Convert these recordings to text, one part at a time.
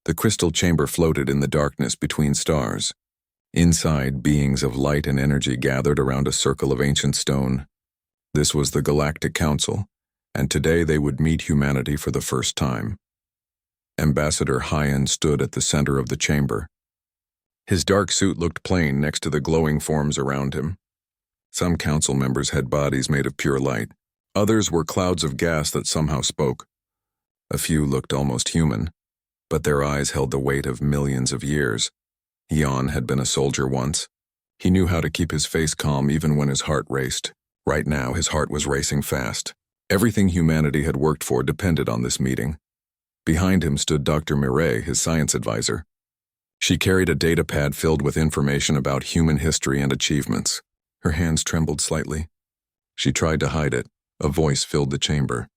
The crystal chamber floated in the darkness between stars. Inside, beings of light and energy gathered around a circle of ancient stone. This was the Galactic Council, and today they would meet humanity for the first time. Ambassador Hyan stood at the center of the chamber. His dark suit looked plain next to the glowing forms around him. Some council members had bodies made of pure light. Others were clouds of gas that somehow spoke. A few looked almost human, but their eyes held the weight of millions of years. Hyan had been a soldier once. He knew how to keep his face calm even when his heart raced. Right now, his heart was racing fast. Everything humanity had worked for depended on this meeting. Behind him stood Dr. Mireille, his science advisor. She carried a data pad filled with information about human history and achievements. Her hands trembled slightly. She tried to hide it. A voice filled the chamber.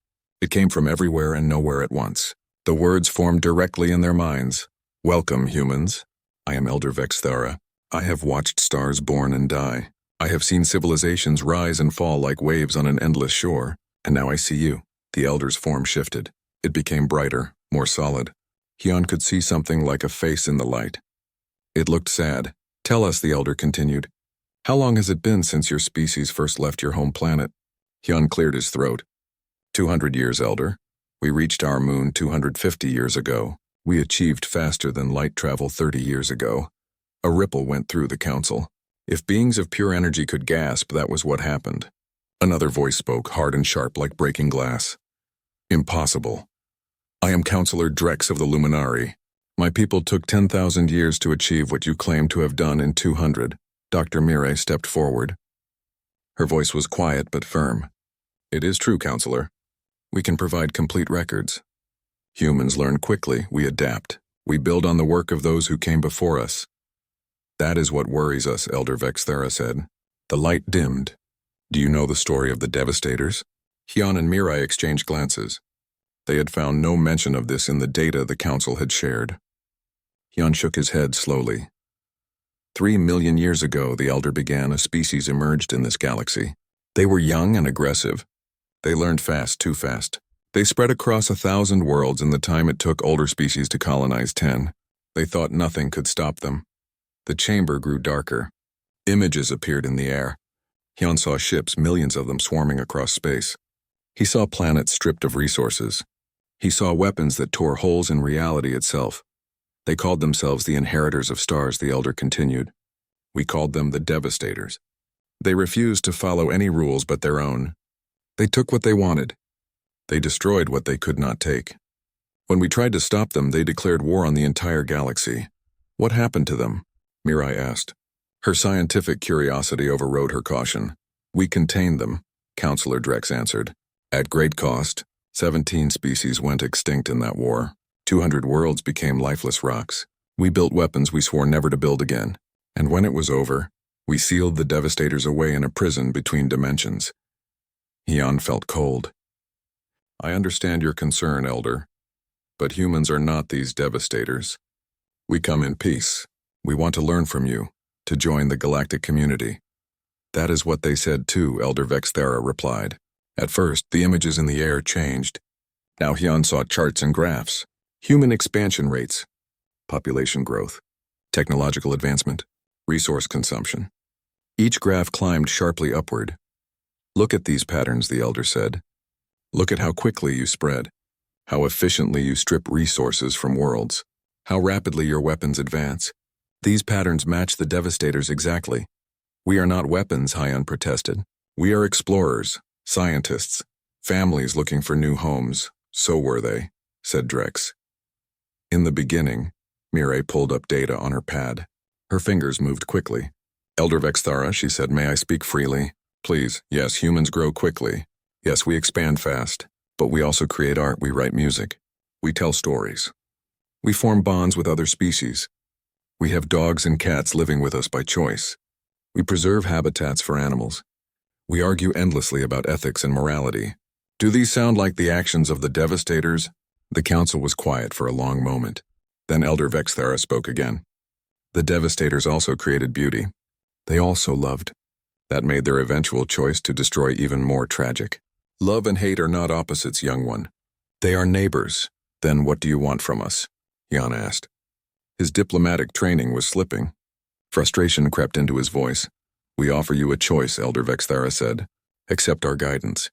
It came from everywhere and nowhere at once. The words formed directly in their minds. Welcome, humans. I am Elder Vexthara. I have watched stars born and die. I have seen civilizations rise and fall like waves on an endless shore. And now I see you. The Elder's form shifted. It became brighter, more solid. Hyan could see something like a face in the light. It looked sad. Tell us, the Elder continued. How long has it been since your species first left your home planet? Hyan cleared his throat. 200 years, Elder. We reached our moon 250 years ago. We achieved faster than light travel 30 years ago. A ripple went through the council. If beings of pure energy could gasp, that was what happened. Another voice spoke, hard and sharp like breaking glass. Impossible. I am Counselor Drex of the Luminari. My people took 10,000 years to achieve what you claim to have done in 200. Dr. Mireille stepped forward. Her voice was quiet but firm. It is true, Counselor. We can provide complete records. Humans learn quickly, we adapt. We build on the work of those who came before us. That is what worries us, Elder Vexthara said. The light dimmed. Do you know the story of the Devastators? Hyan and Mireille exchanged glances. They had found no mention of this in the data the Council had shared. Hyan shook his head slowly. 3 million years ago, the Elder began, a species emerged in this galaxy. They were young and aggressive. They learned fast, too fast. They spread across 1,000 worlds in the time it took older species to colonize 10. They thought nothing could stop them. The chamber grew darker. Images appeared in the air. Hyan saw ships, millions of them swarming across space. He saw planets stripped of resources. He saw weapons that tore holes in reality itself. They called themselves the inheritors of stars, the Elder continued. We called them the Devastators. They refused to follow any rules but their own. They took what they wanted. They destroyed what they could not take. When we tried to stop them, they declared war on the entire galaxy. What happened to them? Mireille asked. Her scientific curiosity overrode her caution. We contained them, Counselor Drex answered. At great cost, 17 species went extinct in that war. 200 worlds became lifeless rocks. We built weapons we swore never to build again. And when it was over, we sealed the Devastators away in a prison between dimensions. Hyan felt cold. I understand your concern, Elder, but humans are not these Devastators. We come in peace. We want to learn from you, to join the galactic community. That is what they said too, Elder Vexthara replied. At first, the images in the air changed. Now Hyan saw charts and graphs. Human expansion rates, population growth, technological advancement, resource consumption. Each graph climbed sharply upward. Look at these patterns, the Elder said. Look at how quickly you spread, how efficiently you strip resources from worlds, how rapidly your weapons advance. These patterns match the Devastators exactly. We are not weapons, Hyan protested. We are explorers, scientists, families looking for new homes. So were they, said Drex. In the beginning, Mireille pulled up data on her pad. Her fingers moved quickly. Elder Vexthara, she said, may I speak freely? Please, yes, humans grow quickly. Yes, we expand fast, but we also create art, we write music. We tell stories. We form bonds with other species. We have dogs and cats living with us by choice. We preserve habitats for animals. We argue endlessly about ethics and morality. Do these sound like the actions of the Devastators? The council was quiet for a long moment. Then Elder Vexthara spoke again. The Devastators also created beauty. They also loved. That made their eventual choice to destroy even more tragic. Love and hate are not opposites, young one. They are neighbors. Then what do you want from us? Hyun asked. His diplomatic training was slipping. Frustration crept into his voice. We offer you a choice, Elder Vexthara said. Accept our guidance.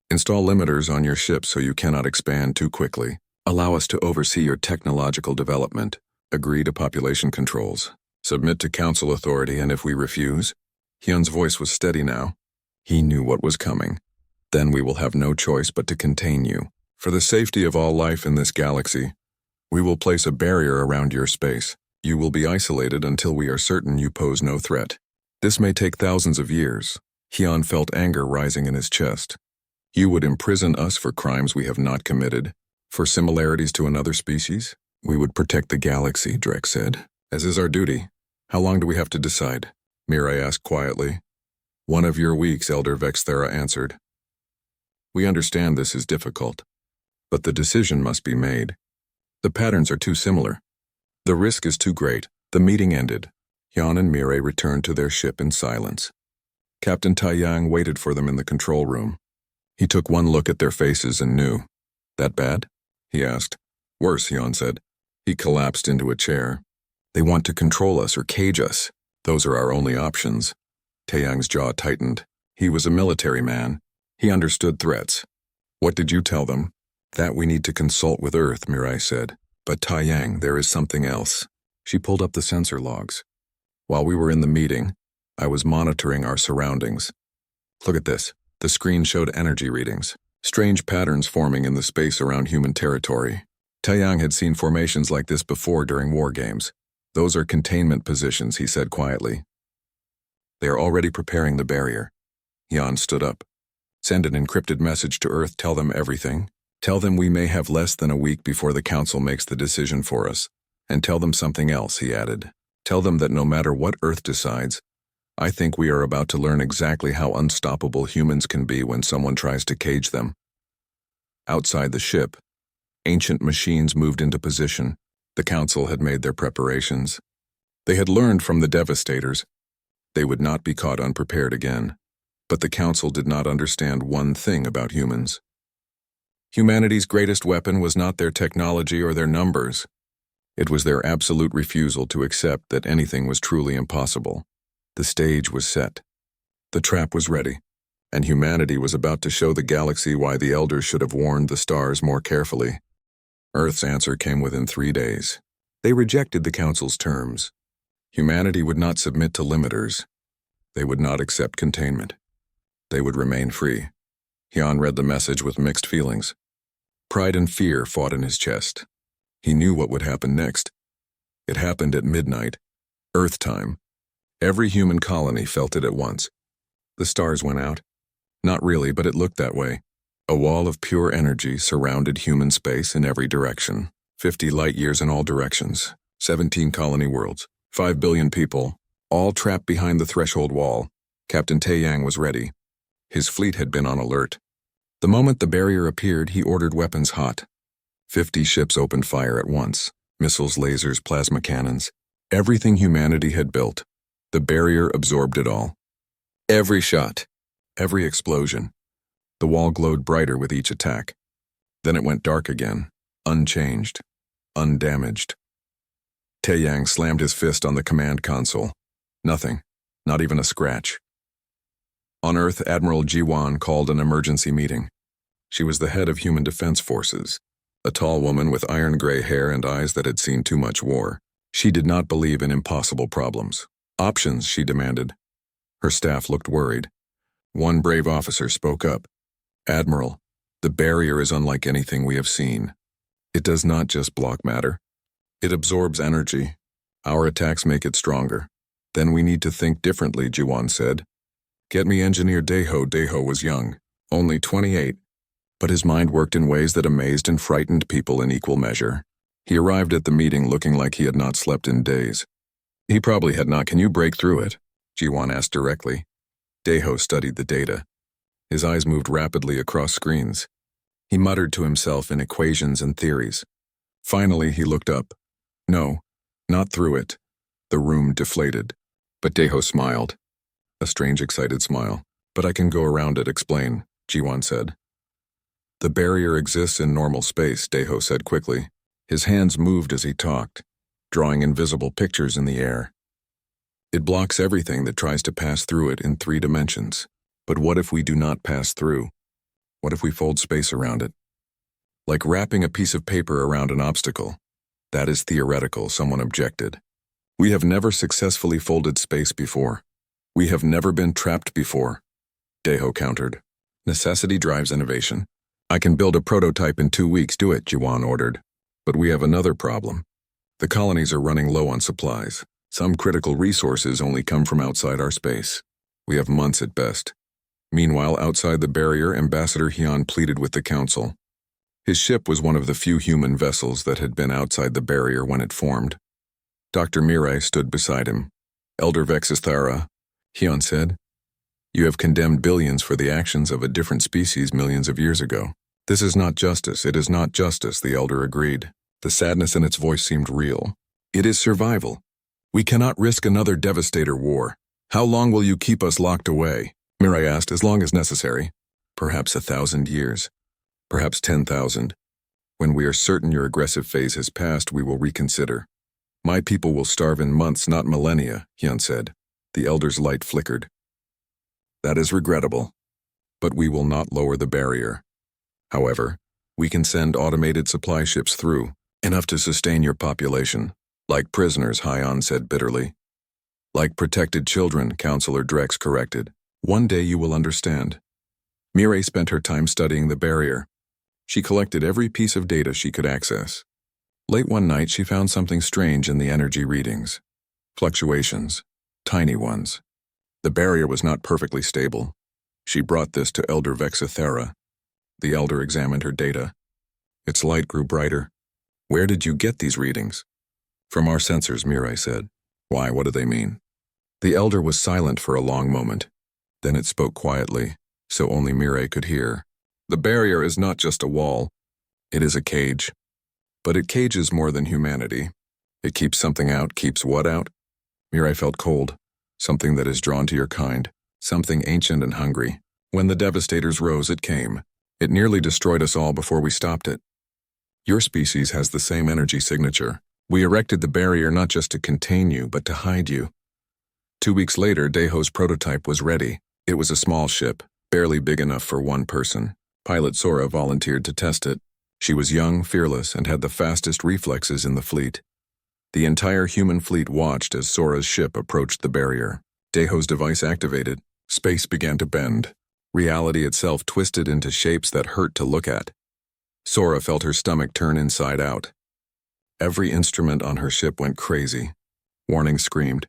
Install limiters on your ship so you cannot expand too quickly. Allow us to oversee your technological development. Agree to population controls. Submit to council authority, and if we refuse? Hyun's voice was steady now. He knew what was coming. Then we will have no choice but to contain you. For the safety of all life in this galaxy, we will place a barrier around your space. You will be isolated until we are certain you pose no threat. This may take thousands of years. Hyun felt anger rising in his chest. You would imprison us for crimes we have not committed, for similarities to another species? We would protect the galaxy, Drek said, as is our duty. How long do we have to decide? Mirai asked quietly. 1 of your weeks, Elder Vexthara answered. We understand this is difficult, but the decision must be made. The patterns are too similar. The risk is too great. The meeting ended. Hyun and Mirai returned to their ship in silence. Captain Taiyang waited for them in the control room. He took one look at their faces and knew. That bad? He asked. Worse, Hyun said. He collapsed into a chair. They want to control us or cage us. Those are our only options. Taiyang's jaw tightened. He was a military man. He understood threats. What did you tell them? That we need to consult with Earth, Mirai said. But Taiyang, there is something else. She pulled up the sensor logs. While we were in the meeting, I was monitoring our surroundings. Look at this. The screen showed energy readings. Strange patterns forming in the space around human territory. Taiyang had seen formations like this before during war games. Those are containment positions, he said quietly. They are already preparing the barrier. Hyun stood up. Send an encrypted message to Earth, tell them everything. Tell them we may have less than a week before the Council makes the decision for us. And tell them something else, he added. Tell them that no matter what Earth decides, I think we are about to learn exactly how unstoppable humans can be when someone tries to cage them. Outside the ship, ancient machines moved into position. The Council had made their preparations. They had learned from the Devastators. They would not be caught unprepared again. But the Council did not understand one thing about humans. Humanity's greatest weapon was not their technology or their numbers. It was their absolute refusal to accept that anything was truly impossible. The stage was set. The trap was ready, and humanity was about to show the galaxy why the Elders should have warned the stars more carefully. Earth's answer came within 3 days. They rejected the Council's terms. Humanity would not submit to limiters. They would not accept containment. They would remain free. Hyun read the message with mixed feelings. Pride and fear fought in his chest. He knew what would happen next. It happened at midnight, Earth time. Every human colony felt it at once. The stars went out. Not really, but it looked that way. A wall of pure energy surrounded human space in every direction. 50 light years in all directions. 17 colony worlds. 5 billion people, all trapped behind the threshold wall. Captain Taiyang was ready. His fleet had been on alert. The moment the barrier appeared, he ordered weapons hot. 50 ships opened fire at once. Missiles, lasers, plasma cannons. Everything humanity had built. The barrier absorbed it all. Every shot. Every explosion. The wall glowed brighter with each attack. Then it went dark again, unchanged, undamaged. Taiyang slammed his fist on the command console. Nothing, not even a scratch. On Earth, Admiral Jiwan called an emergency meeting. She was the head of Human Defense Forces, a tall woman with iron-gray hair and eyes that had seen too much war. She did not believe in impossible problems. Options, she demanded. Her staff looked worried. One brave officer spoke up. Admiral, the barrier is unlike anything we have seen. It does not just block matter. It absorbs energy. Our attacks make it stronger. Then we need to think differently, Jiwan said. Get me Engineer Daeho. Daeho was young, only 28, but his mind worked in ways that amazed and frightened people in equal measure. He arrived at the meeting looking like he had not slept in days. He probably had not. Can you break through it? Jiwan asked directly. Daeho studied the data. His eyes moved rapidly across screens. He muttered to himself in equations and theories. Finally, he looked up. No, not through it. The room deflated. But Daeho smiled. A strange, excited smile. But I can go around it, explain, Jiwan said. The barrier exists in normal space, Daeho said quickly. His hands moved as he talked, drawing invisible pictures in the air. It blocks everything that tries to pass through it in 3 dimensions. But what if we do not pass through? What if we fold space around it? Like wrapping a piece of paper around an obstacle. That is theoretical, someone objected. We have never successfully folded space before. We have never been trapped before. Deho countered. Necessity drives innovation. I can build a prototype in 2 weeks, do it, Yuan ordered. But we have another problem. The colonies are running low on supplies. Some critical resources only come from outside our space. We have months at best. Meanwhile, outside the barrier, Ambassador Hyun pleaded with the council. His ship was one of the few human vessels that had been outside the barrier when it formed. Dr. Mirai stood beside him. Elder Vexithara, Hyun said, you have condemned billions for the actions of a different species millions of years ago. This is not justice, it is not justice, the elder agreed. The sadness in its voice seemed real. It is survival. We cannot risk another devastator war. How long will you keep us locked away? Mirai asked. As long as necessary. Perhaps 1,000 years. Perhaps 10,000. When we are certain your aggressive phase has passed, we will reconsider. My people will starve in months, not millennia, Hyun said. The elder's light flickered. That is regrettable. But we will not lower the barrier. However, we can send automated supply ships through, enough to sustain your population. Like prisoners, Hyun said bitterly. Like protected children, Counselor Drex corrected. One day you will understand. Mirai spent her time studying the barrier. She collected every piece of data she could access. Late one night, she found something strange in the energy readings. Fluctuations. Tiny ones. The barrier was not perfectly stable. She brought this to Elder Vexithara. The elder examined her data. Its light grew brighter. Where did you get these readings? From our sensors, Mirai said. Why, what do they mean? The elder was silent for a long moment. Then it spoke quietly, so only Mirai could hear. The barrier is not just a wall. It is a cage. But it cages more than humanity. It keeps something out. Keeps what out? Mirai felt cold. Something that is drawn to your kind. Something ancient and hungry. When the devastators rose, it came. It nearly destroyed us all before we stopped it. Your species has the same energy signature. We erected the barrier not just to contain you, but to hide you. 2 weeks later, Deho's prototype was ready. It was a small ship, barely big enough for one person. Pilot Sora volunteered to test it. She was young, fearless, and had the fastest reflexes in the fleet. The entire human fleet watched as Sora's ship approached the barrier. Deho's device activated. Space began to bend. Reality itself twisted into shapes that hurt to look at. Sora felt her stomach turn inside out. Every instrument on her ship went crazy. Warning screamed.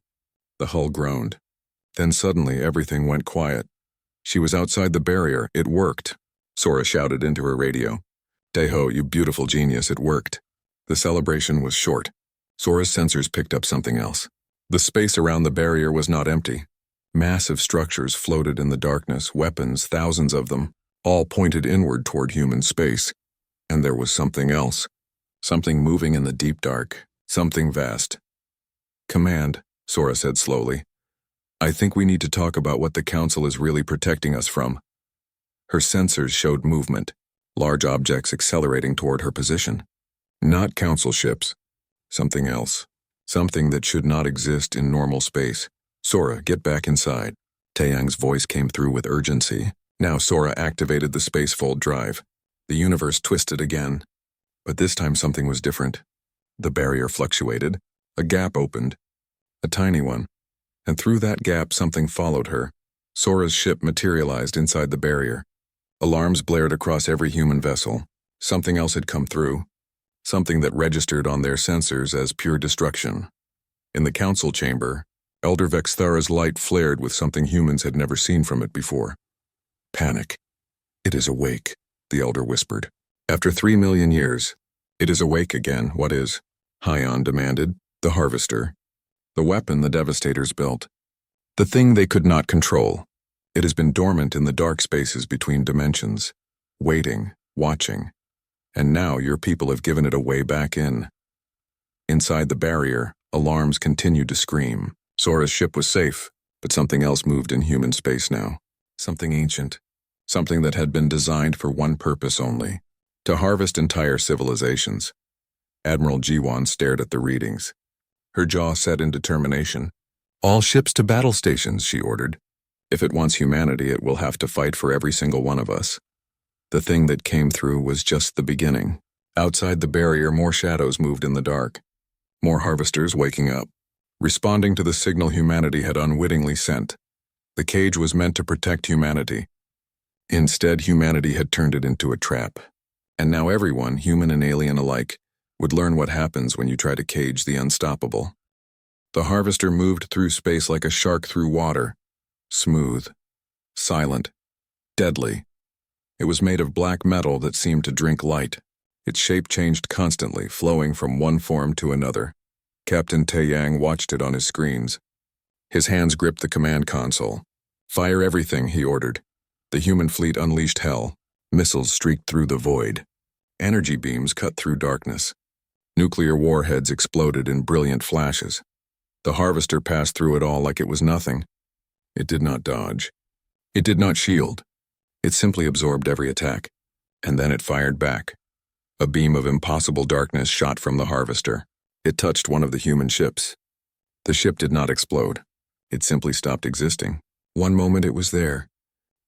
The hull groaned. Then suddenly everything went quiet. She was outside the barrier. It worked. Sora shouted into her radio. Deho, you beautiful genius, it worked. The celebration was short. Sora's sensors picked up something else. The space around the barrier was not empty. Massive structures floated in the darkness, weapons, thousands of them, all pointed inward toward human space. And there was something else. Something moving in the deep dark. Something vast. Command, Sora said slowly. I think we need to talk about what the Council is really protecting us from. Her sensors showed movement, large objects accelerating toward her position. Not Council ships. Something else. Something that should not exist in normal space. Sora, get back inside. Taeyang's voice came through with urgency. Now Sora activated the spacefold drive. The universe twisted again. But this time something was different. The barrier fluctuated. A gap opened. A tiny one. And through that gap something followed her. Sora's ship materialized inside the barrier. Alarms blared across every human vessel. Something else had come through. Something that registered on their sensors as pure destruction. In the council chamber, Elder Vexthara's light flared with something humans had never seen from it before. Panic. It is awake, the elder whispered. After 3 million years, it is awake again. What is? Hyun demanded. The harvester. The weapon the devastators built. The thing they could not control. It has been dormant in the dark spaces between dimensions, waiting, watching. And now your people have given it a way back in. Inside the barrier, alarms continued to scream. Sora's ship was safe, but something else moved in human space now. Something ancient. Something that had been designed for one purpose only. To harvest entire civilizations. Admiral Jiwan stared at the readings. Her jaw set in determination. All ships to battle stations, she ordered. If it wants humanity, it will have to fight for every single one of us. The thing that came through was just the beginning. Outside the barrier, more shadows moved in the dark. More harvesters waking up, responding to the signal humanity had unwittingly sent. The cage was meant to protect humanity. Instead, humanity had turned it into a trap. And now everyone, human and alien alike, would learn what happens when you try to cage the unstoppable. The harvester moved through space like a shark through water. Smooth, silent, deadly. It was made of black metal that seemed to drink light. Its shape changed constantly, flowing from one form to another. Captain Taeyang watched it on his screens. His hands gripped the command console. Fire everything, he ordered. The human fleet unleashed hell. Missiles streaked through the void. Energy beams cut through darkness. Nuclear warheads exploded in brilliant flashes. The harvester passed through it all like it was nothing. It did not dodge. It did not shield. It simply absorbed every attack. And then it fired back. A beam of impossible darkness shot from the harvester. It touched one of the human ships. The ship did not explode. It simply stopped existing. One moment it was there.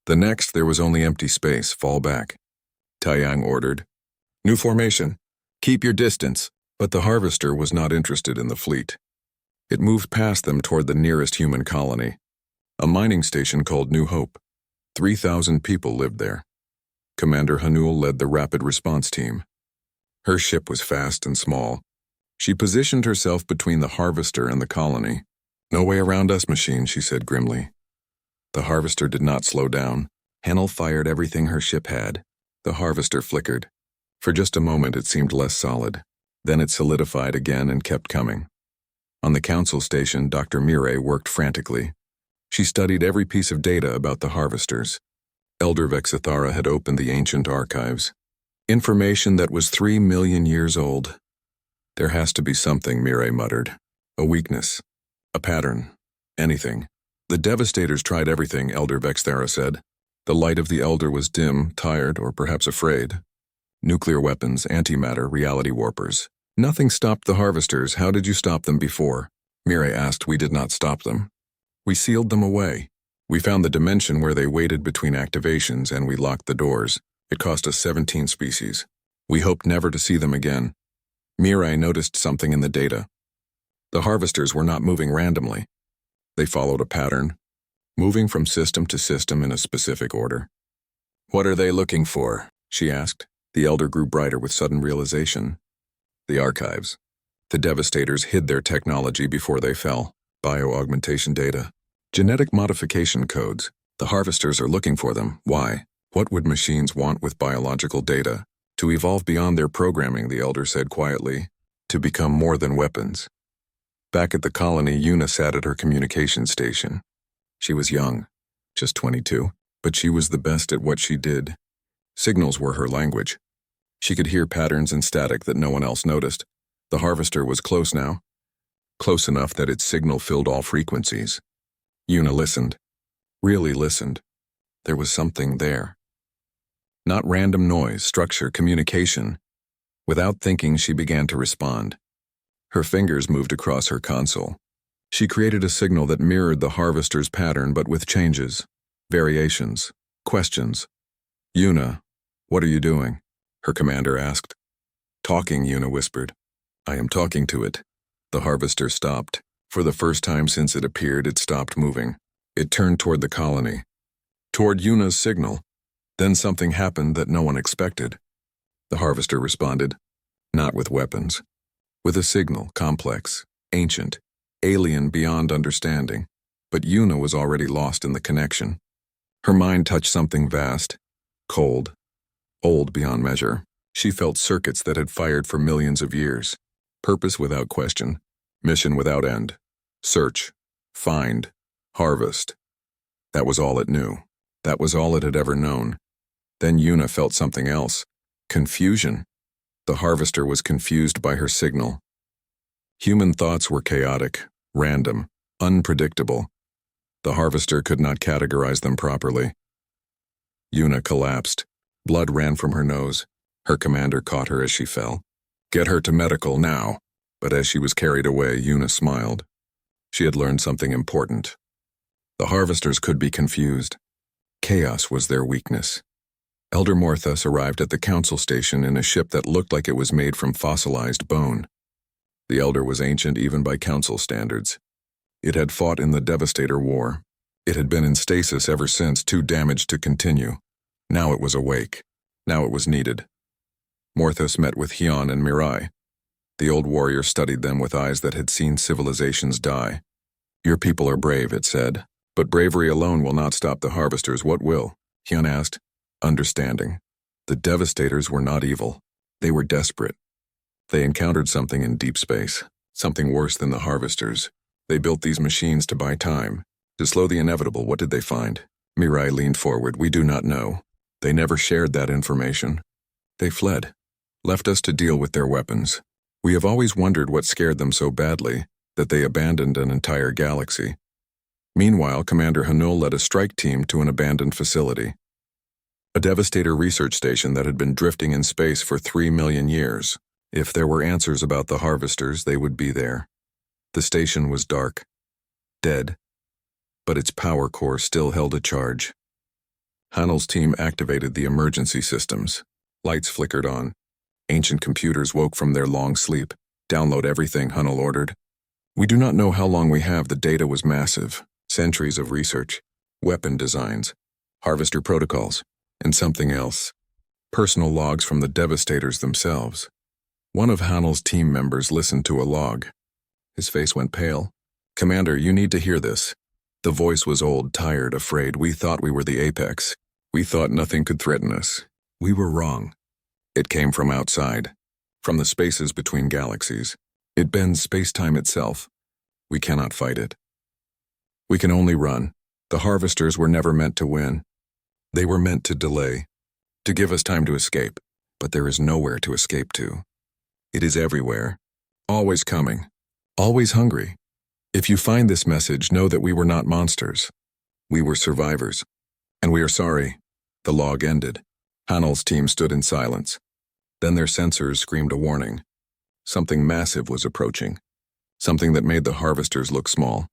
The next there was only empty space. Fall back. Taeyang ordered. New formation. Keep your distance. But the harvester was not interested in the fleet. It moved past them toward the nearest human colony. A mining station called New Hope. 3,000 people lived there. Commander Hanul led the rapid response team. Her ship was fast and small. She positioned herself between the harvester and the colony. No way around us, machine, she said grimly. The harvester did not slow down. Hanul fired everything her ship had. The harvester flickered. For just a moment it seemed less solid. Then it solidified again and kept coming. On the council station, Dr. Mireille worked frantically. She studied every piece of data about the harvesters. Elder Vexithara had opened the ancient archives. Information that was 3 million years old. There has to be something, Mireille muttered. A weakness. A pattern. Anything. The Devastators tried everything, Elder Vexithara said. The light of the Elder was dim, tired, or perhaps afraid. Nuclear weapons, antimatter, reality warpers. Nothing stopped the harvesters. How did you stop them before? Mireille asked. We did not stop them. We sealed them away. We found the dimension where they waited between activations and we locked the doors. It cost us 17 species. We hoped never to see them again. Mireille noticed something in the data. The harvesters were not moving randomly. They followed a pattern, moving from system to system in a specific order. What are they looking for? She asked. The Elder grew brighter with sudden realization. The archives. The Devastators hid their technology before they fell. Bio-augmentation data. Genetic modification codes. The harvesters are looking for them. Why? What would machines want with biological data? To evolve beyond their programming, the Elder said quietly. To become more than weapons. Back at the colony, Yuna sat at her communication station. She was young, just 22, but she was the best at what she did. Signals were her language. She could hear patterns and static that no one else noticed. The harvester was close now. Close enough that its signal filled all frequencies. Yuna listened. Really listened. There was something there. Not random noise, structure, communication. Without thinking, she began to respond. Her fingers moved across her console. She created a signal that mirrored the harvester's pattern but with changes, variations, questions. Yuna, what are you doing? Her commander asked. Talking, Yuna whispered. I am talking to it. The harvester stopped. For the first time since it appeared, it stopped moving. It turned toward the colony. Toward Yuna's signal. Then something happened that no one expected. The harvester responded. Not with weapons. With a signal, complex, ancient, alien beyond understanding. But Yuna was already lost in the connection. Her mind touched something vast, cold, old beyond measure. She felt circuits that had fired for millions of years. Purpose without question. Mission without end. Search. Find. Harvest. That was all it knew. That was all it had ever known. Then Yuna felt something else. Confusion. The harvester was confused by her signal. Human thoughts were chaotic, random, unpredictable. The harvester could not categorize them properly. Yuna collapsed. Blood ran from her nose. Her commander caught her as she fell. Get her to medical now. But as she was carried away, Una smiled. She had learned something important. The harvesters could be confused. Chaos was their weakness. Elder Morthus arrived at the council station in a ship that looked like it was made from fossilized bone. The Elder was ancient even by council standards. It had fought in the Devastator War. It had been in stasis ever since, too damaged to continue. Now it was awake. Now it was needed. Morthus met with Hyun and Mirai. The old warrior studied them with eyes that had seen civilizations die. Your people are brave, it said. But bravery alone will not stop the harvesters. What will? Hyun asked. Understanding. The Devastators were not evil. They were desperate. They encountered something in deep space, something worse than the harvesters. They built these machines to buy time, to slow the inevitable. What did they find? Mirai leaned forward. We do not know. They never shared that information. They fled, left us to deal with their weapons. We have always wondered what scared them so badly that they abandoned an entire galaxy. Meanwhile, Commander Hanul led a strike team to an abandoned facility. A Devastator research station that had been drifting in space for 3 million years. If there were answers about the harvesters, they would be there. The station was dark, dead, but its power core still held a charge. Hanul's team activated the emergency systems. Lights flickered on. Ancient computers woke from their long sleep. Download everything, Hanul ordered. We do not know how long we have. The data was massive. Centuries of research, weapon designs, harvester protocols, and something else. Personal logs from the Devastators themselves. One of Hanul's team members listened to a log. His face went pale. Commander, you need to hear this. The voice was old, tired, afraid. We thought we were the apex. We thought nothing could threaten us. We were wrong. It came from outside, from the spaces between galaxies. It bends space-time itself. We cannot fight it. We can only run. The harvesters were never meant to win. They were meant to delay, to give us time to escape. But there is nowhere to escape to. It is everywhere, always coming, always hungry. If you find this message, know that we were not monsters. We were survivors. And we are sorry. The log ended. Hanul's team stood in silence. Then their sensors screamed a warning. Something massive was approaching. Something that made the harvesters look small.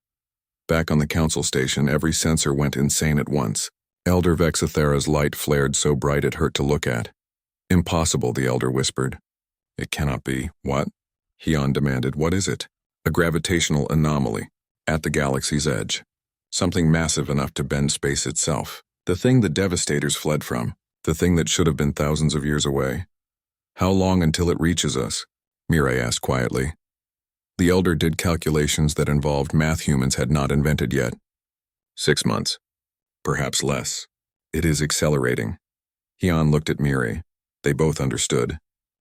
Back on the council station, every sensor went insane at once. Elder Vexathera's light flared so bright it hurt to look at. Impossible, the Elder whispered. It cannot be. What? Hyun demanded. What is it? A gravitational anomaly, at the galaxy's edge. Something massive enough to bend space itself. The thing the Devastators fled from. The thing that should have been thousands of years away. How long until it reaches us? Mirai asked quietly. The Elder did calculations that involved math humans had not invented yet. 6 months. Perhaps less. It is accelerating. Hyun looked at Mirai. They both understood.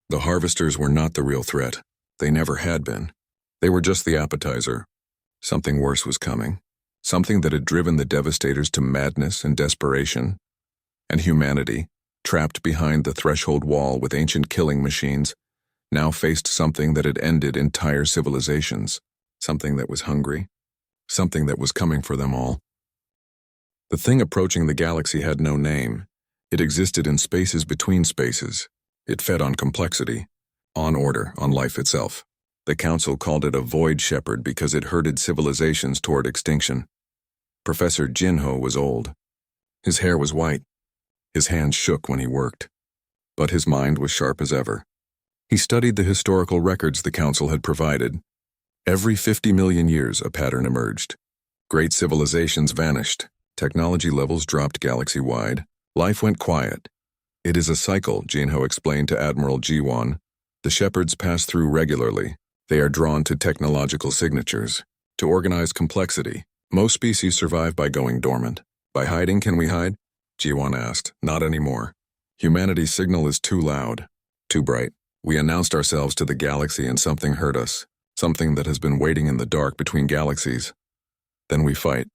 The harvesters were not the real threat. They never had been. They were just the appetizer. Something worse was coming. Something that had driven the Devastators to madness and desperation. And humanity, trapped behind the threshold wall with ancient killing machines, now faced something that had ended entire civilizations. Something that was hungry. Something that was coming for them all. The thing approaching the galaxy had no name. It existed in spaces between spaces. It fed on complexity, on order, on life itself. The council called it a void shepherd because it herded civilizations toward extinction. Professor Jinho was old. His hair was white. His hands shook when he worked. But his mind was sharp as ever. He studied the historical records the council had provided. Every 50 million years, a pattern emerged. Great civilizations vanished. Technology levels dropped galaxy-wide. Life went quiet. It is a cycle, Jinho explained to Admiral Jiwon. The shepherds pass through regularly. They are drawn to technological signatures, to organized complexity. Most species survive by going dormant. By hiding, can we hide? Jiwon asked. Not anymore. Humanity's signal is too loud, too bright. We announced ourselves to the galaxy and something heard us. Something that has been waiting in the dark between galaxies. Then we fight.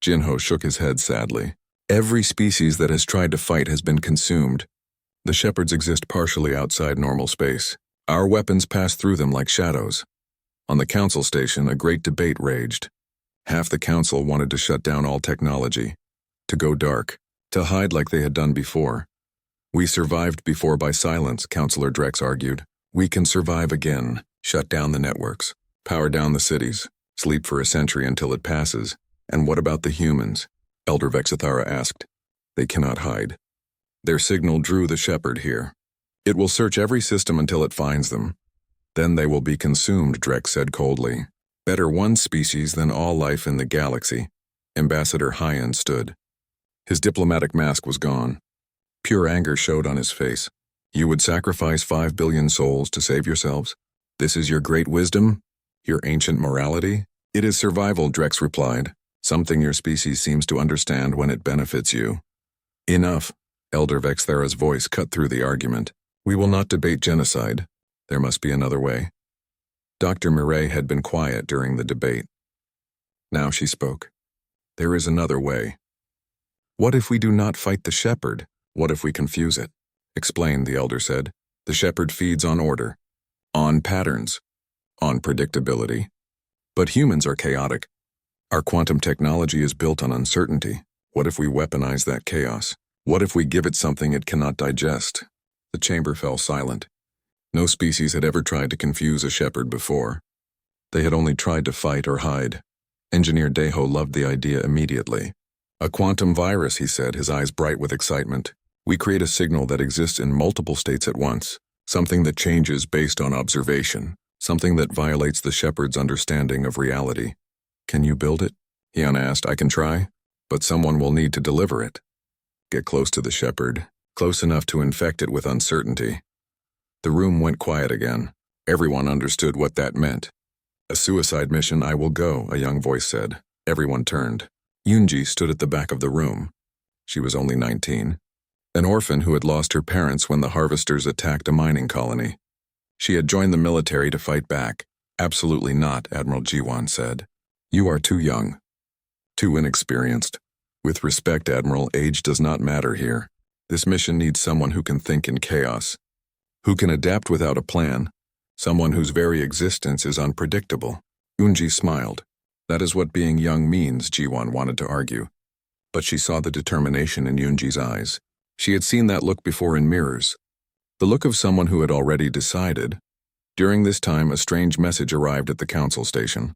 Jinho shook his head sadly. Every species that has tried to fight has been consumed. The shepherds exist partially outside normal space. Our weapons pass through them like shadows. On the council station, a great debate raged. Half the council wanted to shut down all technology, to go dark, to hide like they had done before. We survived before by silence, Counselor Drex argued. We can survive again, shut down the networks, power down the cities, sleep for a century until it passes. And what about the humans? Elder Vexithara asked. They cannot hide. Their signal drew the shepherd here. It will search every system until it finds them. Then they will be consumed, Drex said coldly. Better one species than all life in the galaxy. Ambassador Hyan stood. His diplomatic mask was gone. Pure anger showed on his face. You would sacrifice 5 billion souls to save yourselves? This is your great wisdom? Your ancient morality? It is survival, Drex replied. Something your species seems to understand when it benefits you. Enough. Elder Vexthera's voice cut through the argument. We will not debate genocide. There must be another way. Dr. Mireille had been quiet during the debate. Now she spoke. There is another way. What if we do not fight the shepherd? What if we confuse it? Explain, the elder said. The shepherd feeds on order, on patterns, on predictability. But humans are chaotic. Our quantum technology is built on uncertainty. What if we weaponize that chaos? What if we give it something it cannot digest? The chamber fell silent. No species had ever tried to confuse a shepherd before. They had only tried to fight or hide. Engineer Deho loved the idea immediately. A quantum virus, he said, his eyes bright with excitement. We create a signal that exists in multiple states at once, something that changes based on observation, something that violates the shepherd's understanding of reality. Can you build it? Hyun asked. I can try, but someone will need to deliver it. Get close to the shepherd, close enough to infect it with uncertainty. The room went quiet again. Everyone understood what that meant. A suicide mission, I will go, a young voice said. Everyone turned. Yoonji stood at the back of the room. She was only 19. An orphan who had lost her parents when the harvesters attacked a mining colony. She had joined the military to fight back. Absolutely not, Admiral Jiwon said. You are too young. Too inexperienced. With respect, Admiral, age does not matter here. This mission needs someone who can think in chaos, who can adapt without a plan, someone whose very existence is unpredictable. Yoonji smiled. That is what being young means, Jiwon wanted to argue. But she saw the determination in Yoonji's eyes. She had seen that look before in mirrors. The look of someone who had already decided. During this time, a strange message arrived at the council station.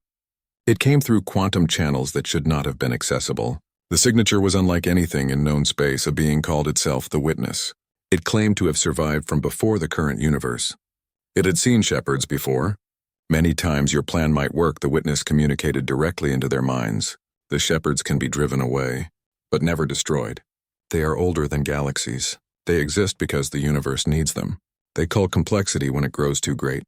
It came through quantum channels that should not have been accessible. The signature was unlike anything in known space, a being called itself the Witness. It claimed to have survived from before the current universe. It had seen shepherds before. Many times your plan might work, the Witness communicated directly into their minds. The shepherds can be driven away, but never destroyed. They are older than galaxies. They exist because the universe needs them. They cull complexity when it grows too great.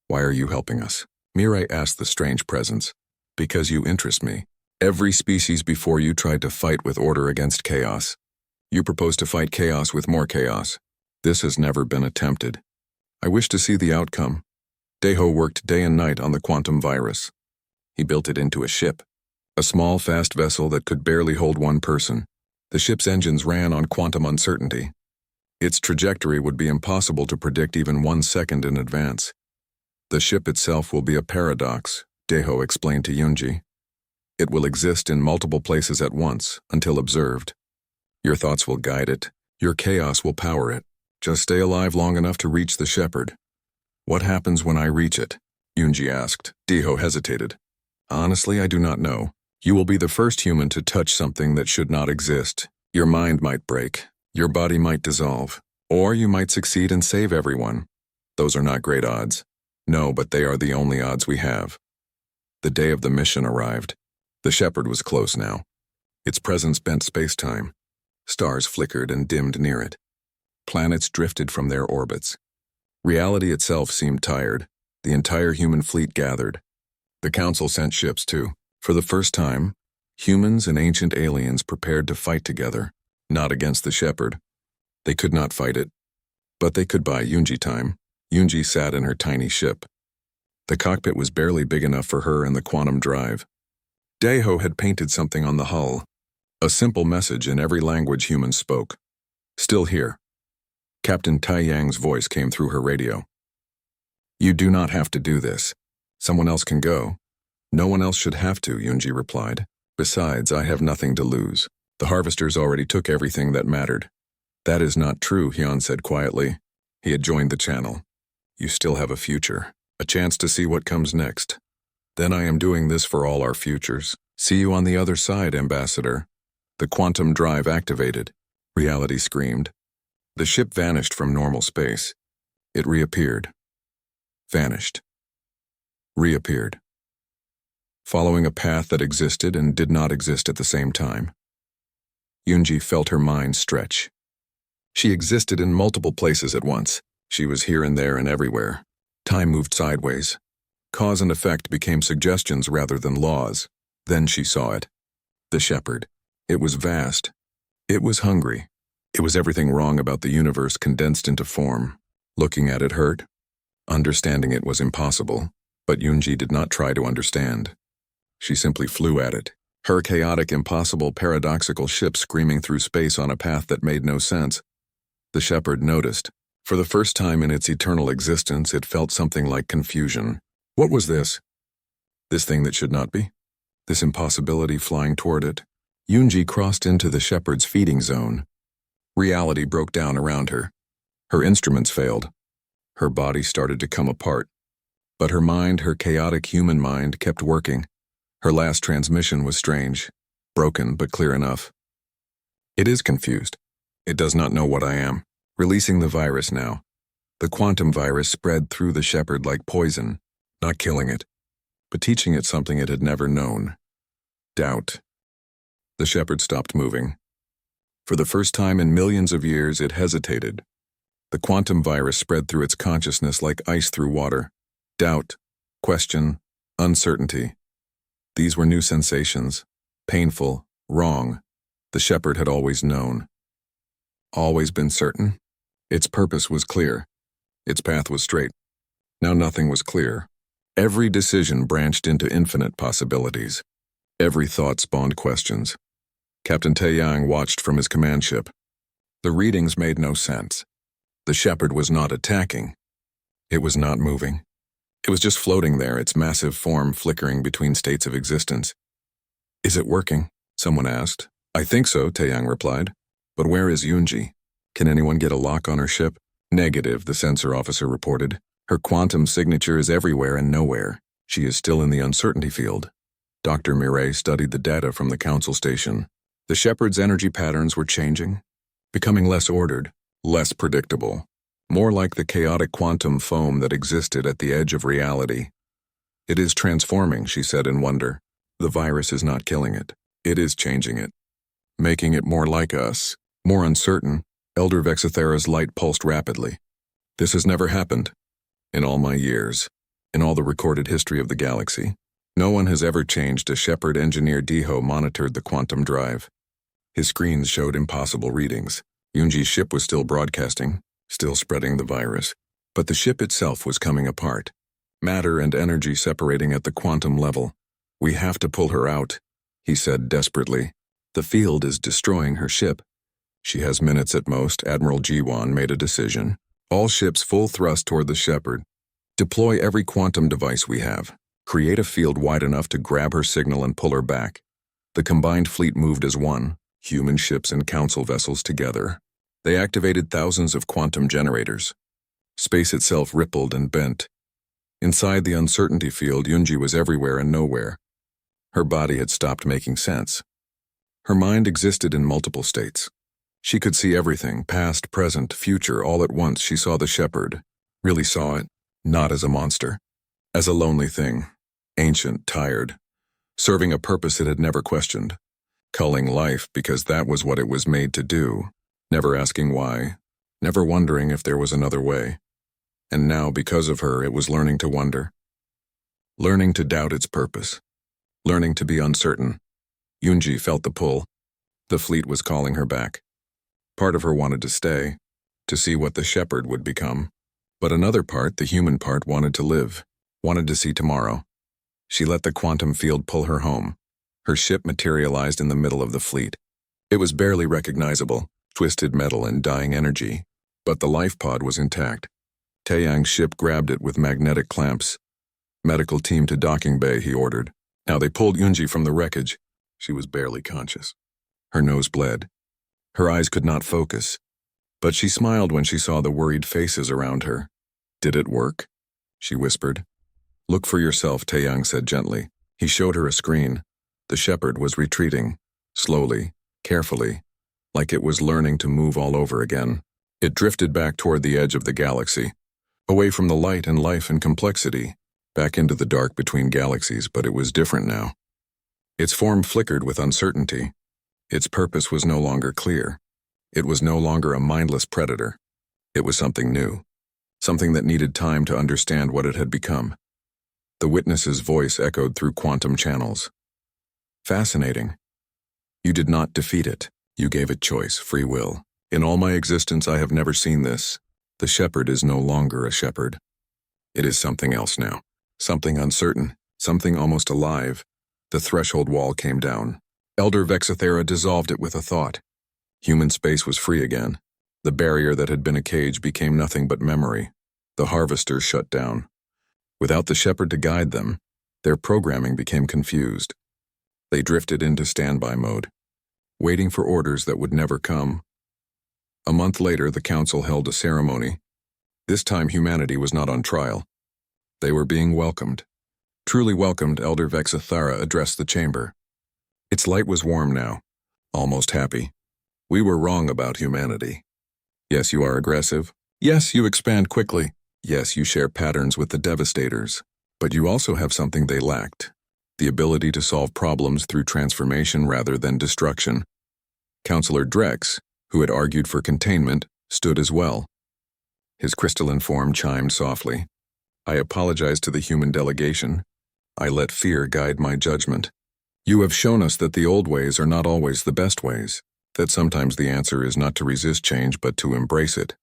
Why are you helping us? Mireille asked the strange presence. Because you interest me. Every species before you tried to fight with order against chaos. You propose to fight chaos with more chaos. This has never been attempted. I wish to see the outcome. Deho worked day and night on the quantum virus. He built it into a ship. A small, fast vessel that could barely hold one person. The ship's engines ran on quantum uncertainty. Its trajectory would be impossible to predict even 1 second in advance. The ship itself will be a paradox, Deho explained to Yoonji. It will exist in multiple places at once, until observed. Your thoughts will guide it. Your chaos will power it. Just stay alive long enough to reach the shepherd. What happens when I reach it? Yoonji asked. Deho hesitated. Honestly, I do not know. You will be the first human to touch something that should not exist. Your mind might break. Your body might dissolve. Or you might succeed and save everyone. Those are not great odds. No, but they are the only odds we have. The day of the mission arrived. The shepherd was close now. Its presence bent space-time. Stars flickered and dimmed near it. Planets drifted from their orbits. Reality itself seemed tired. The entire human fleet gathered. The council sent ships too. For the first time, humans and ancient aliens prepared to fight together, not against the shepherd. They could not fight it, but they could buy Yoonji time. Yoonji sat in her tiny ship. The cockpit was barely big enough for her and the quantum drive. Deho had painted something on the hull, a simple message in every language humans spoke. Still here. Captain Taiyang's voice came through her radio. You do not have to do this. Someone else can go. No one else should have to, Yoonji replied. Besides, I have nothing to lose. The harvesters already took everything that mattered. That is not true, Hyun said quietly. He had joined the channel. You still have a future, a chance to see what comes next. Then I am doing this for all our futures. See you on the other side, Ambassador. The quantum drive activated. Reality screamed. The ship vanished from normal space. It reappeared. Vanished. Reappeared. Following a path that existed and did not exist at the same time. Yunji felt her mind stretch. She existed in multiple places at once. She was here and there and everywhere. Time moved sideways. Cause and effect became suggestions rather than laws. Then she saw it. The shepherd. It was vast. It was hungry. It was everything wrong about the universe condensed into form. Looking at it hurt. Understanding it was impossible. But Yunji did not try to understand. She simply flew at it. Her chaotic, impossible, paradoxical ship screaming through space on a path that made no sense. The shepherd noticed. For the first time in its eternal existence, it felt something like confusion. What was this? This thing that should not be? This impossibility flying toward it? Yunji crossed into the shepherd's feeding zone. Reality broke down around her. Her instruments failed. Her body started to come apart. But her mind, her chaotic human mind, kept working. Her last transmission was strange. Broken, but clear enough. It is confused. It does not know what I am. Releasing the virus now. The quantum virus spread through the shepherd like poison, not killing it, but teaching it something it had never known. Doubt. The shepherd stopped moving. For the first time in millions of years, it hesitated. The quantum virus spread through its consciousness like ice through water. Doubt, question, uncertainty. These were new sensations. Painful, wrong. The shepherd had always known. Always been certain. Its purpose was clear. Its path was straight. Now nothing was clear. Every decision branched into infinite possibilities. Every thought spawned questions. Captain Taeyang watched from his command ship. The readings made no sense. The shepherd was not attacking. It was not moving. It was just floating there, its massive form flickering between states of existence. Is it working? Someone asked. I think so, Taeyang replied. But where is Yunji? Can anyone get a lock on her ship? Negative, the sensor officer reported. Her quantum signature is everywhere and nowhere. She is still in the uncertainty field. Dr. Mireille studied the data from the council station. The shepherd's energy patterns were changing, becoming less ordered, less predictable, more like the chaotic quantum foam that existed at the edge of reality. It is transforming, she said in wonder. The virus is not killing it. It is changing it, making it more like us, more uncertain. Elder Vexithera's light pulsed rapidly. This has never happened. In all my years, in all the recorded history of the galaxy, no one has ever changed. A shepherd engineer Diho monitored the quantum drive. His screens showed impossible readings. Yunji's ship was still broadcasting, still spreading the virus. But the ship itself was coming apart. Matter and energy separating at the quantum level. We have to pull her out, he said desperately. The field is destroying her ship. She has minutes at most. Admiral Jiwan made a decision. All ships full thrust toward the shepherd. Deploy every quantum device we have. Create a field wide enough to grab her signal and pull her back. The combined fleet moved as one, human ships and council vessels together. They activated thousands of quantum generators. Space itself rippled and bent. Inside the uncertainty field, Yunji was everywhere and nowhere. Her body had stopped making sense. Her mind existed in multiple states. She could see everything, past, present, future, all at once. She saw the shepherd, really saw it, not as a monster, as a lonely thing, ancient, tired, serving a purpose it had never questioned, culling life because that was what it was made to do, never asking why, never wondering if there was another way. And now, because of her, it was learning to wonder, learning to doubt its purpose, learning to be uncertain. Yunji felt the pull. The fleet was calling her back. Part of her wanted to stay, to see what the shepherd would become. But another part, the human part, wanted to live, wanted to see tomorrow. She let the quantum field pull her home. Her ship materialized in the middle of the fleet. It was barely recognizable, twisted metal and dying energy, but the life pod was intact. Taeyang's ship grabbed it with magnetic clamps. Medical team to docking bay, he ordered. Now they pulled Yunji from the wreckage. She was barely conscious. Her nose bled. Her eyes could not focus, but she smiled when she saw the worried faces around her. Did it work? She whispered. Look for yourself, Taeyang said gently. He showed her a screen. The shepherd was retreating, slowly, carefully, like it was learning to move all over again. It drifted back toward the edge of the galaxy, away from the light and life and complexity, back into the dark between galaxies, but it was different now. Its form flickered with uncertainty. Its purpose was no longer clear. It was no longer a mindless predator. It was something new, something that needed time to understand what it had become. The witness's voice echoed through quantum channels. Fascinating. You did not defeat it. You gave it choice, free will. In all my existence, I have never seen this. The shepherd is no longer a shepherd. It is something else now. Something uncertain, something almost alive. The threshold wall came down. Elder Vexathera dissolved it with a thought. Human space was free again. The barrier that had been a cage became nothing but memory. The harvesters shut down. Without the shepherd to guide them, their programming became confused. They drifted into standby mode, waiting for orders that would never come. A month later, the council held a ceremony. This time humanity was not on trial. They were being welcomed. Truly welcomed, Elder Vexathara addressed the chamber. Its light was warm now, almost happy. We were wrong about humanity. Yes, you are aggressive. Yes, you expand quickly. Yes, you share patterns with the devastators. But you also have something they lacked. The ability to solve problems through transformation rather than destruction. Counselor Drex, who had argued for containment, stood as well. His crystalline form chimed softly. I apologize to the human delegation. I let fear guide my judgment. You have shown us that the old ways are not always the best ways, that sometimes the answer is not to resist change but to embrace it.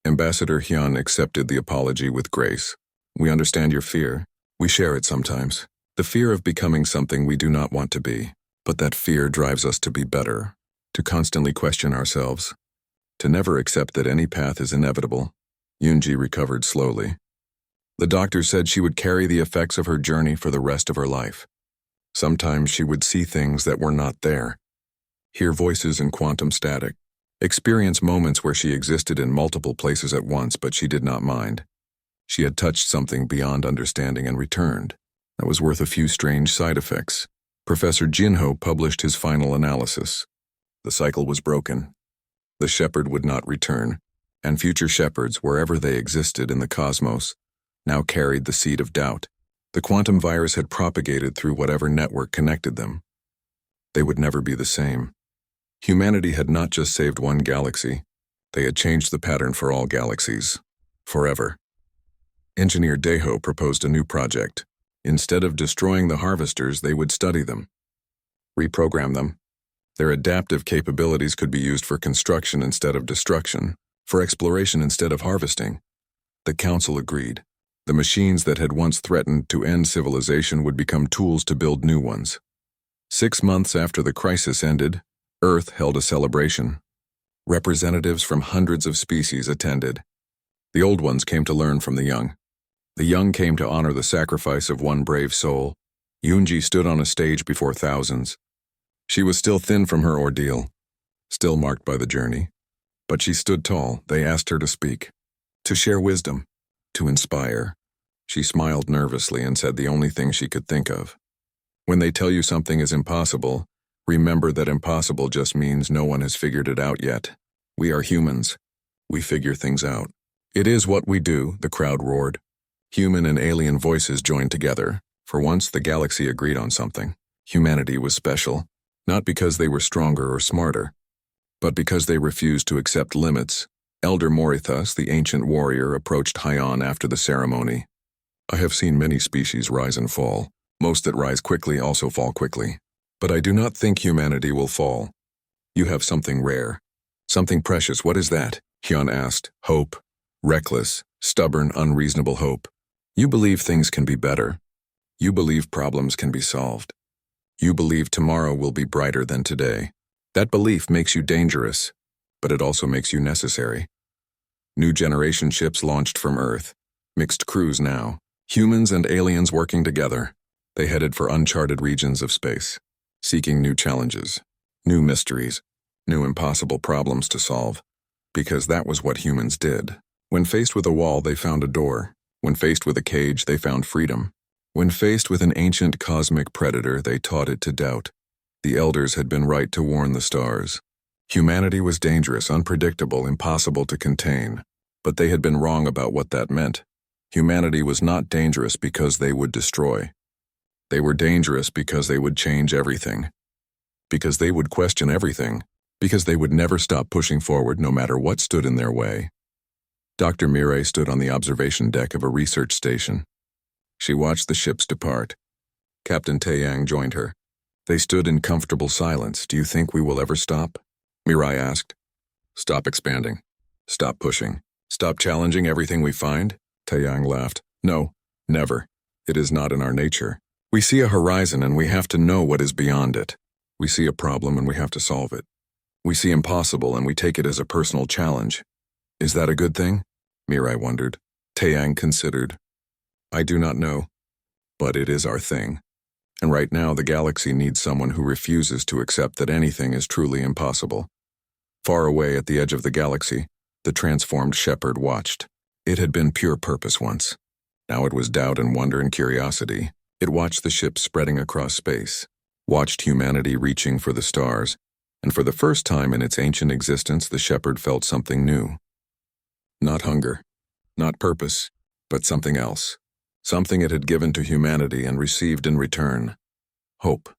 Ambassador Hyun accepted the apology with grace. We understand your fear. We share it sometimes. The fear of becoming something we do not want to be. But that fear drives us to be better, to constantly question ourselves, to never accept that any path is inevitable. Yoonji recovered slowly. The doctor said she would carry the effects of her journey for the rest of her life. Sometimes she would see things that were not there, hear voices in quantum static, experience moments where she existed in multiple places at once, but she did not mind. She had touched something beyond understanding and returned. That was worth a few strange side effects. Professor Jinho published his final analysis. The cycle was broken. The shepherd would not return, and future shepherds, wherever they existed in the cosmos, now carried the seed of doubt. The quantum virus had propagated through whatever network connected them. They would never be the same. Humanity had not just saved one galaxy, they had changed the pattern for all galaxies. Forever. Engineer Deho proposed a new project. Instead of destroying the harvesters, they would study them, reprogram them. Their adaptive capabilities could be used for construction instead of destruction, for exploration instead of harvesting. The council agreed. The machines that had once threatened to end civilization would become tools to build new ones. 6 months after the crisis ended, Earth held a celebration. Representatives from hundreds of species attended. The old ones came to learn from the young. The young came to honor the sacrifice of one brave soul. Yoonji stood on a stage before thousands. She was still thin from her ordeal, still marked by the journey. But she stood tall. They asked her to speak, to share wisdom, to inspire. She smiled nervously and said the only thing she could think of. When they tell you something is impossible, remember that impossible just means no one has figured it out yet. We are humans. We figure things out. It is what we do, the crowd roared. Human and alien voices joined together. For once, the galaxy agreed on something. Humanity was special, not because they were stronger or smarter, but because they refused to accept limits. Elder Morithus, the ancient warrior, approached Hyon after the ceremony. I have seen many species rise and fall. Most that rise quickly also fall quickly. But I do not think humanity will fall. You have something rare, something precious. What is that? Hyon asked. Hope. Reckless, stubborn, unreasonable hope. You believe things can be better. You believe problems can be solved. You believe tomorrow will be brighter than today. That belief makes you dangerous, but it also makes you necessary. New generation ships launched from Earth. Mixed crews now. Humans and aliens working together. They headed for uncharted regions of space, seeking new challenges, new mysteries, new impossible problems to solve, because that was what humans did. When faced with a wall, they found a door. When faced with a cage, they found freedom. When faced with an ancient cosmic predator, they taught it to doubt. The elders had been right to warn the stars. Humanity was dangerous, unpredictable, impossible to contain. But they had been wrong about what that meant. Humanity was not dangerous because they would destroy. They were dangerous because they would change everything. Because they would question everything. Because they would never stop pushing forward no matter what stood in their way. Dr. Mireille stood on the observation deck of a research station. She watched the ships depart. Captain Taeyang joined her. They stood in comfortable silence. "Do you think we will ever stop?" Mireille asked. "Stop expanding. Stop pushing. Stop challenging everything we find?" Taeyang laughed. "No, never. It is not in our nature. We see a horizon and we have to know what is beyond it. We see a problem and we have to solve it. We see impossible and we take it as a personal challenge. Is that a good thing?" Mireille wondered. Taeyang considered. "I do not know, but it is our thing. And right now the galaxy needs someone who refuses to accept that anything is truly impossible." Far away at the edge of the galaxy, the transformed shepherd watched. It had been pure purpose once. Now it was doubt and wonder and curiosity. It watched the ships spreading across space, watched humanity reaching for the stars, and for the first time in its ancient existence, the shepherd felt something new. Not hunger, not purpose, but something else. Something it had given to humanity and received in return. Hope.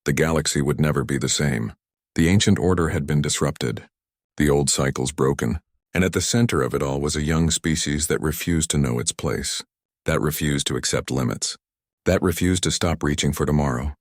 The galaxy would never be the same. The ancient order had been disrupted, the old cycles broken, and at the center of it all was a young species that refused to know its place, that refused to accept limits, that refused to stop reaching for tomorrow.